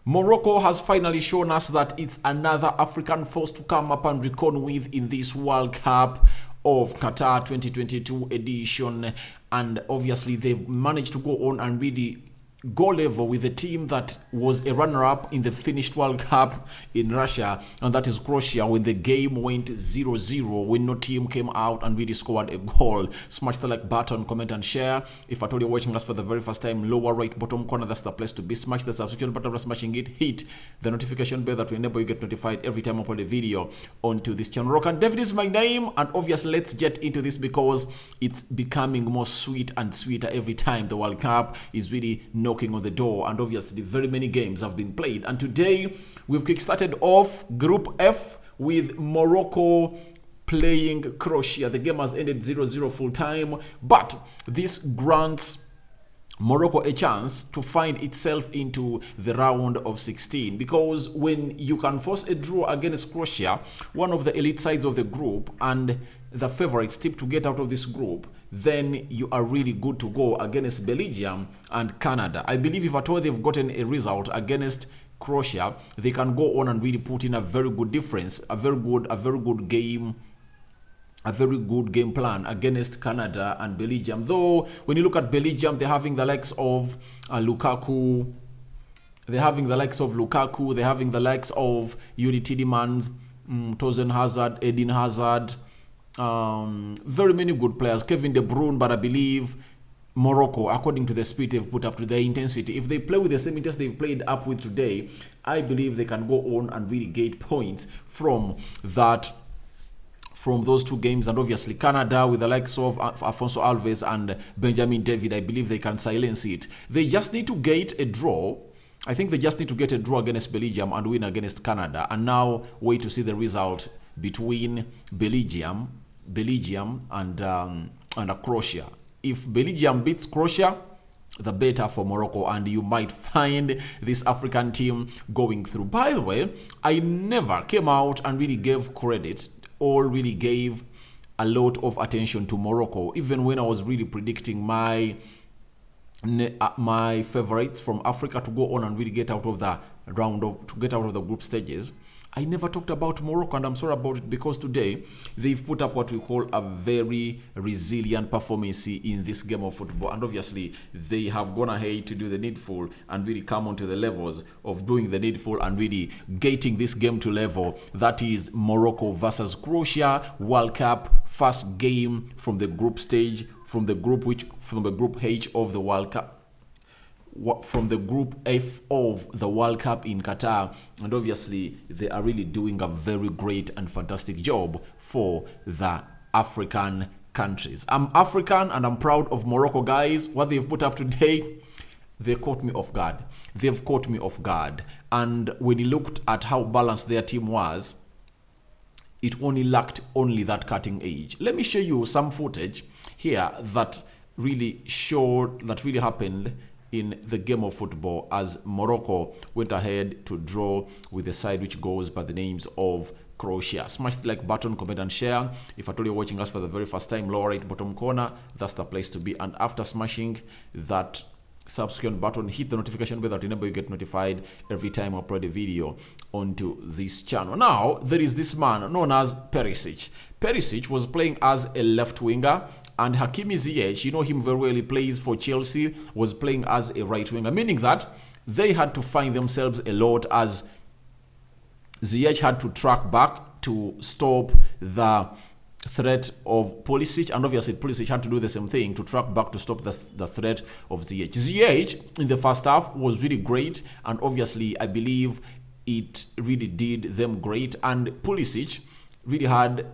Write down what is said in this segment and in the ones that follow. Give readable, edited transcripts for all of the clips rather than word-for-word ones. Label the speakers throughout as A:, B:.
A: Morocco has finally shown us that it's another African force to come up and reckon with in this World Cup of Qatar 2022 edition. And obviously they've managed to go on and really go level with the team that was a runner-up in the finished World Cup in Russia, and that is Croatia, when the game went 0-0, when no team came out and really scored a goal. Smash the like button, comment and share. If at all you're watching us for the very first time, lower right bottom corner, that's the place to be. Smash the subscription button after smashing it. Hit the notification bell that will enable you get notified every time I upload a video onto this channel. Rokani David is my name, and obviously let's get into this because it's becoming more sweet and sweeter every time the World Cup is really knocking on the door, and obviously very many games have been played. And today we've kickstarted off Group F with Morocco playing Croatia. The game has ended 0-0 full time, but this grants Morocco a chance to find itself into the round of 16, because when you can force a draw against Croatia, one of the elite sides of the group and the favorites tip to get out of this group, then you are really good to go against Belgium and Canada. I believe if at all they've gotten a result against Croatia, they can go on and really put in a very good difference, a very good game, a very good game plan against Canada and Belgium. Though when you look at Belgium, they're having the likes of Lukaku, they're having the likes of Yuri Tielemans, Torsten Hazard, Eden Hazard, very many good players, Kevin De Bruyne. But I believe Morocco, according to the speed they've put up, to their intensity, if they play with the same intensity they've played up with today, I believe they can go on and really get points from those two games. And obviously Canada, with the likes of Afonso Alves and Benjamin David, I believe they can silence it. They just need to get a draw. I think they just need to get a draw against Belgium and win against Canada, and now wait to see the result between Belgium and Croatia. If Belgium beats Croatia, the better for Morocco, and you might find this African team going through. By the way, I never came out and really gave credit or really gave a lot of attention to Morocco, even when I was really predicting my favorites from Africa to go on and really get out of the group stages. I never talked about Morocco, and I'm sorry about it, because today they've put up what we call a very resilient performance in this game of football, and obviously they have gone ahead to do the needful and really come onto the levels of doing the needful and really getting this game to level. That is Morocco versus Croatia, World Cup first game from the group stage, from the group H of the World Cup, from the group F of the World Cup in Qatar. And obviously they are really doing a very great and fantastic job for the African countries. I'm African and I'm proud of Morocco, guys. What they've put up today, they caught me off guard. They've caught me off guard. And when you looked at how balanced their team was, it only lacked that cutting edge. Let me show you some footage here that really happened in the game of football as Morocco went ahead to draw with the side which goes by the names of Croatia. Smash the like button, comment and share. If at all you're watching us for the very first time, lower right bottom corner, that's the place to be. And after smashing that subscription button, hit the notification bell that enable you get notified every time I upload a video onto this channel. Now there is this man known as Perisic. Perisic was playing as a left winger, and Hakimi Ziyech, you know him very well, he plays for Chelsea, was playing as a right winger, meaning that they had to find themselves a lot, as Ziyech had to track back to stop the threat of Pulisic, and obviously Pulisic had to do the same thing to track back to stop the threat of Ziyech. Ziyech in the first half was really great, and obviously I believe it really did them great, and Pulisic really had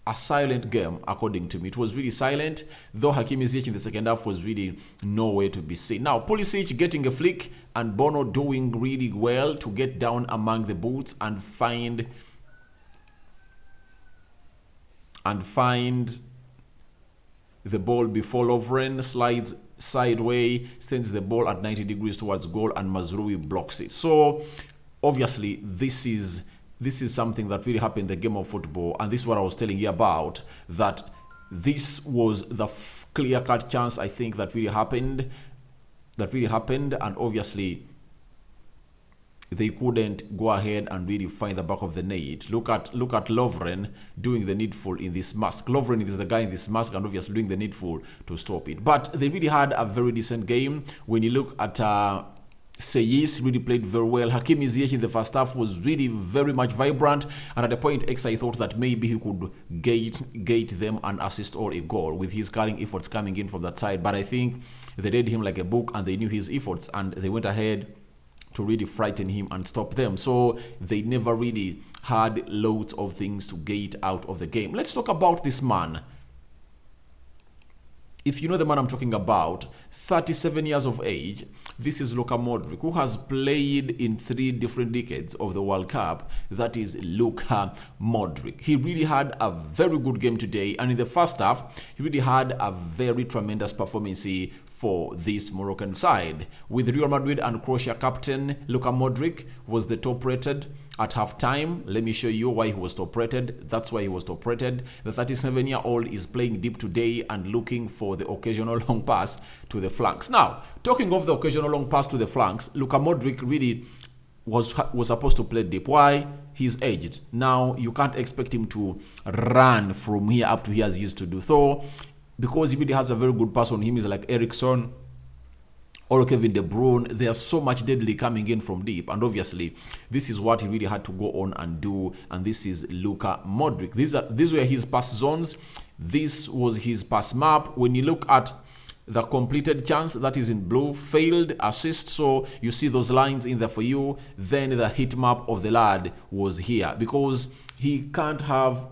A: a silent game, according to me. It was really silent, though Hakimi Ziyech in the second half was really nowhere to be seen. Now Pulisic getting a flick, and Bono doing really well to get down among the boots and find the ball before Lovren slides sideways, sends the ball at 90 degrees towards goal, and Mazrui blocks it. So obviously this is something that really happened in the game of football, and this is what I was telling you about, that this was the clear-cut chance, I think, that really happened, and obviously they couldn't go ahead and really find the back of the net. Look at Lovren doing the needful in this mask. Lovren is the guy in this mask and obviously doing the needful to stop it. But they really had a very decent game. When you look at Seyis really played very well. Hakimi Ziyech in the first half was really very much vibrant, and at the point X I thought that maybe he could gate them an assist or a goal with his carrying efforts coming in from that side. But I think they read him like a book and they knew his efforts and they went ahead to really frighten him and stop them. So they never really had loads of things to gate out of the game. Let's talk about this man. If you know the man I'm talking about, 37 years of age, this is Luka Modric, who has played in 3 different decades of the World Cup. That is Luka Modric. He really had a very good game today, and in the first half, he really had a very tremendous performance for this Moroccan side. With Real Madrid and Croatia captain, Luka Modric was the top rated at halftime. Let me show you why he was top rated. That's why he was top rated. The 37-year-old is playing deep today and looking for the occasional long pass to the flanks. Now, talking of the occasional long pass to the flanks, Luka Modric really was supposed to play deep. Why? He's aged. Now, you can't expect him to run from here up to here as he used to do. So, because he really has a very good pass on him, he's like Ericsson or Kevin De Bruyne, there's so much deadly coming in from deep, and obviously this is what he really had to go on and do. And this is Luka Modric. These were his pass zones. This was his pass map. When you look at the completed chance, that is in blue, failed assist, so you see those lines in there for you. Then the hit map of the lad was here, because he can't have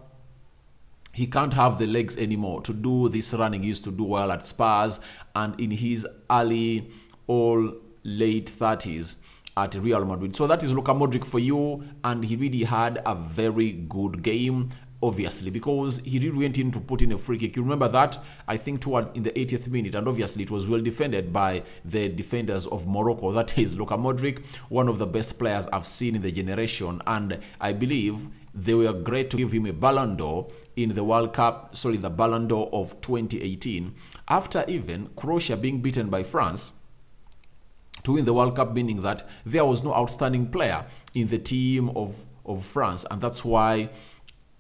A: the legs anymore to do this running he used to do well at Spurs and in his early or late 30s at Real Madrid. So that is Luka Modric for you, and he really had a very good game, obviously, because he really went in to put in a free kick. You remember that, I think, towards in the 80th minute, and obviously it was well defended by the defenders of Morocco. That is Luka Modric, one of the best players I've seen in the generation, and I believe they were great to give him a Ballon d'Or in the World Cup, the Ballon d'Or of 2018, after even Croatia being beaten by France to win the World Cup, meaning that there was no outstanding player in the team of France, and that's why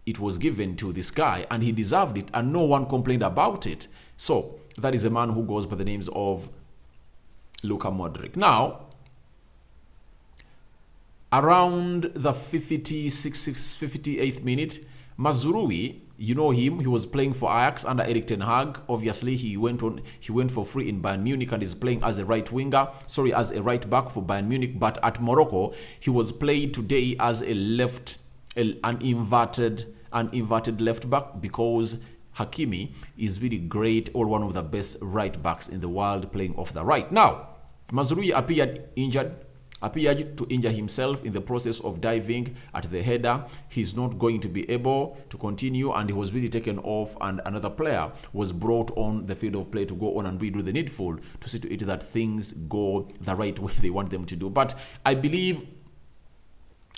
A: it was given to this guy, and he deserved it, and no one complained about it. So that is a man who goes by the names of Luka Modric. Now, around the 58th minute, Mazraoui, you know him, he was playing for Ajax under Erik ten Hag. Obviously, he went for free in Bayern Munich and is playing as a right back for Bayern Munich. But at Morocco, he was played today as an inverted left back, because Hakimi is really great, or one of the best right backs in the world, playing off the right. Now, Mazraoui appeared to injure himself in the process of diving at the header. He's not going to be able to continue, and he was really taken off, and another player was brought on the field of play to go on and redo the needful to see to it that things go the right way they want them to do. But I believe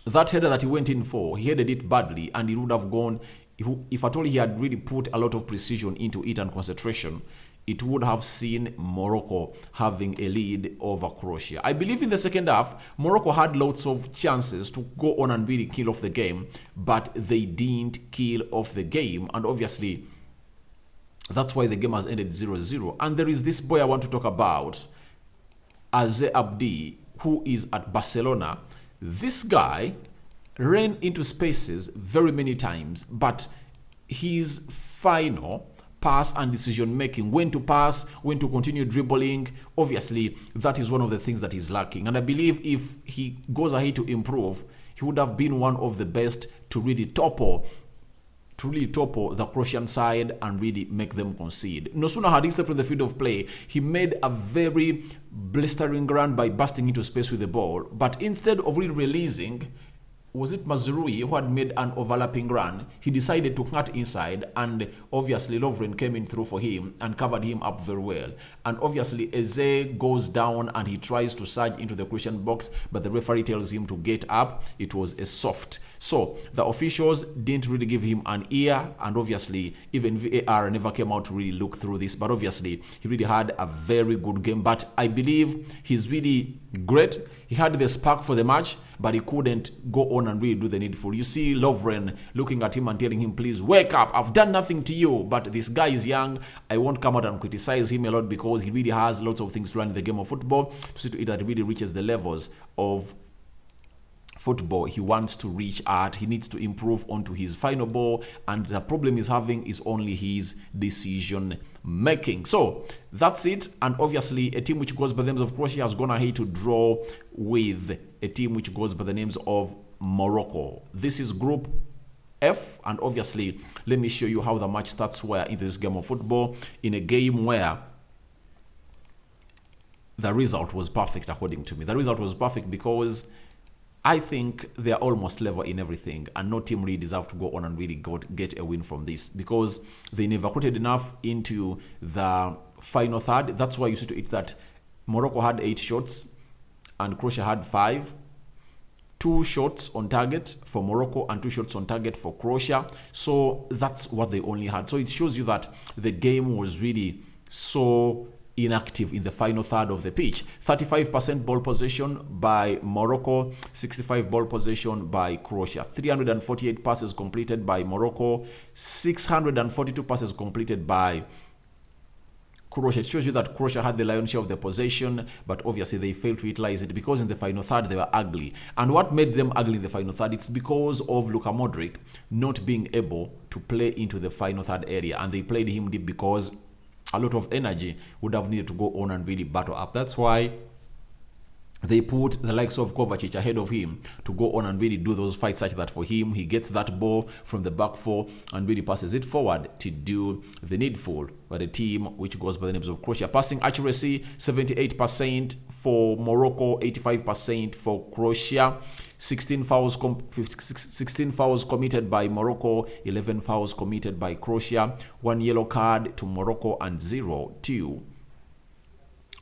A: that header that he went in for, he headed it badly, and it would have gone, if at all he had really put a lot of precision into it and concentration, it would have seen Morocco having a lead over Croatia. I believe in the second half, Morocco had lots of chances to go on and really kill off the game, but they didn't kill off the game, and obviously that's why the game has ended 0-0. And there is this boy I want to talk about, Aze Abdi, who is at Barcelona. This guy ran into spaces very many times, but his final pass and decision making, when to pass, when to continue dribbling, obviously that is one of the things that is lacking. And I believe if he goes ahead to improve, he would have been one of the best to really topple the Croatian side and really make them concede. No sooner had he stepped on the field of play, he made a very blistering run by busting into space with the ball, but instead of really releasing, was it Mazraoui who had made an overlapping run? He decided to cut inside, and obviously Lovren came in through for him and covered him up very well. And obviously Eze goes down and he tries to surge into the Croatian box, but the referee tells him to get up. It was a soft. So the officials didn't really give him an ear, and obviously even VAR never came out to really look through this. But obviously he really had a very good game. But I believe he's really great. He had the spark for the match, but he couldn't go on and really do the needful. You see Lovren looking at him and telling him, please wake up. I've done nothing to you. But this guy is young. I won't come out and criticize him a lot because he really has lots of things to learn in the game of football to see to it that really reaches the levels of football he wants to reach at. He needs to improve onto his final ball, and the problem he's having is only his decision making. So that's it. And obviously a team which goes by the names of Croatia has gone ahead to draw with a team which goes by the names of Morocco. This is Group F, and obviously let me show you how the match stats were in this game of football, in a game where the result was perfect. According to me, the result was perfect because I think they are almost level in everything, and no team really deserved to go on and really get a win from this because they never quoted enough into the final third. That's why you see to it that Morocco had 8 shots and Croatia had 5. 2 shots on target for Morocco and 2 shots on target for Croatia. So that's what they only had. So it shows you that the game was really so inactive in the final third of the pitch. 35% ball possession by Morocco, 65 ball possession by Croatia. 348 passes completed by Morocco, 642 passes completed by Croatia. It shows you that Croatia had the lion's share of the possession, but obviously they failed to utilize it because in the final third they were ugly. And what made them ugly in the final third? It's because of Luka Modric not being able to play into the final third area, and they played him deep because a lot of energy would have needed to go on and really battle up. That's why they put the likes of Kovacic ahead of him to go on and really do those fights such that for him, he gets that ball from the back four and really passes it forward to do the needful. But the team which goes by the names of Croatia, passing accuracy 78% for Morocco, 85% for Croatia. 16 fouls committed by Morocco, 11 fouls committed by Croatia. 1 yellow card to Morocco and 0 to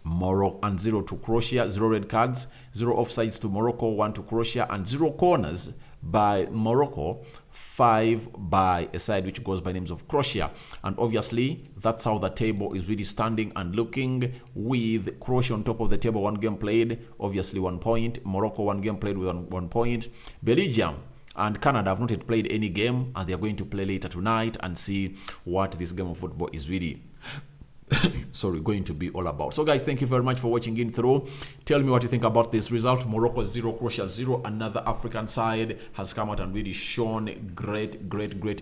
A: Morocco and 0 to Croatia. 0 red cards, 0 offsides to Morocco, 1 to Croatia, and 0 corners by Morocco, 5 by a side which goes by names of Croatia. And obviously that's how the table is really standing and looking, with Croatia on top of the table, 1 game played, obviously 1 point. Morocco 1 game played with 1 point. Belgium and Canada have not yet played any game, and they are going to play later tonight and see what this game of football is really going to be all about. So guys, thank you very much for watching in through. Tell me what you think about this result. Morocco 0, Croatia 0. Another African side has come out and really shown great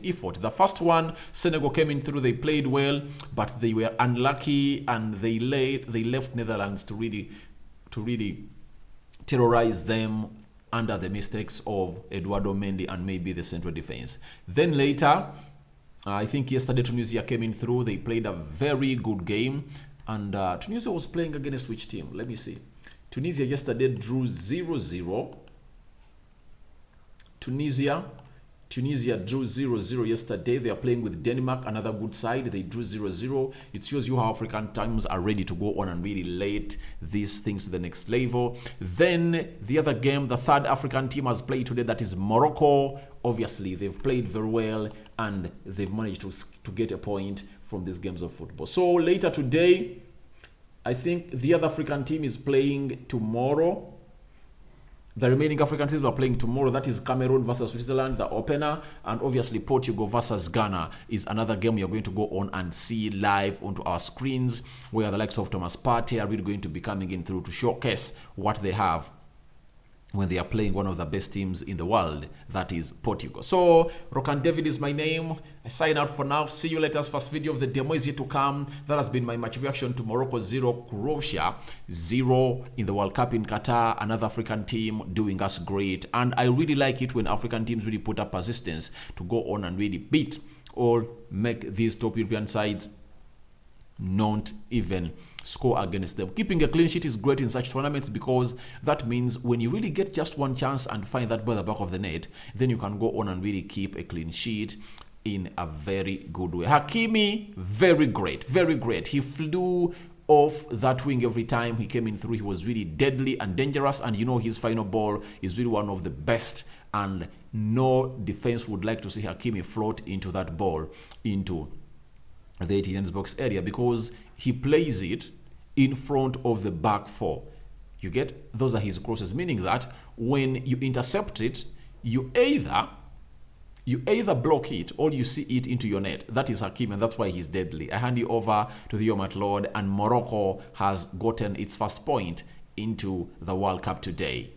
A: effort. The first one, Senegal came in through, they played well, but they were unlucky and they left Netherlands to really terrorize them under the mistakes of Eduardo Mendy and maybe the central defense. Then later, I think yesterday Tunisia came in through. They played a very good game. And Tunisia was playing against which team? Let me see. Tunisia yesterday drew 0-0. Tunisia drew 0-0 yesterday. They are playing with Denmark, another good side. They drew 0-0. It shows you how African teams are ready to go on and really late these things to the next level. Then the other game, the third African team has played today, that is Morocco. Obviously, they've played very well and they've managed to get a point from these games of football. So later today, I think the other African team is playing tomorrow. The remaining African teams are playing tomorrow. That is Cameroon versus Switzerland, the opener. And obviously Portugal versus Ghana is another game we are going to go on and see live onto our screens, where the likes of Thomas Partey are really going to be coming in through to showcase what they have when they are playing one of the best teams in the world, that is Portugal. So, Rokani David is my name. I sign out for now. See you later. First video of the demo is yet to come. That has been my match reaction to Morocco 0, Croatia 0 in the World Cup in Qatar. Another African team doing us great. And I really like it when African teams really put up persistence to go on and really beat or make these top European sides not even score against them. Keeping a clean sheet is great in such tournaments because that means when you really get just one chance and find that ball at the back of the net, then you can go on and really keep a clean sheet in a very good way. Hakimi, very great. He flew off that wing every time he came in through. He was really deadly and dangerous, and you know his final ball is really one of the best, and no defense would like to see Hakimi float into that ball into the 18 box area because he plays it in front of the back four. You get? Those are his crosses, meaning that when you intercept it, you either block it or you see it into your net. That is Hakim, and that's why he's deadly. I hand you over to the Omat Lord, and Morocco has gotten its first point into the World Cup today.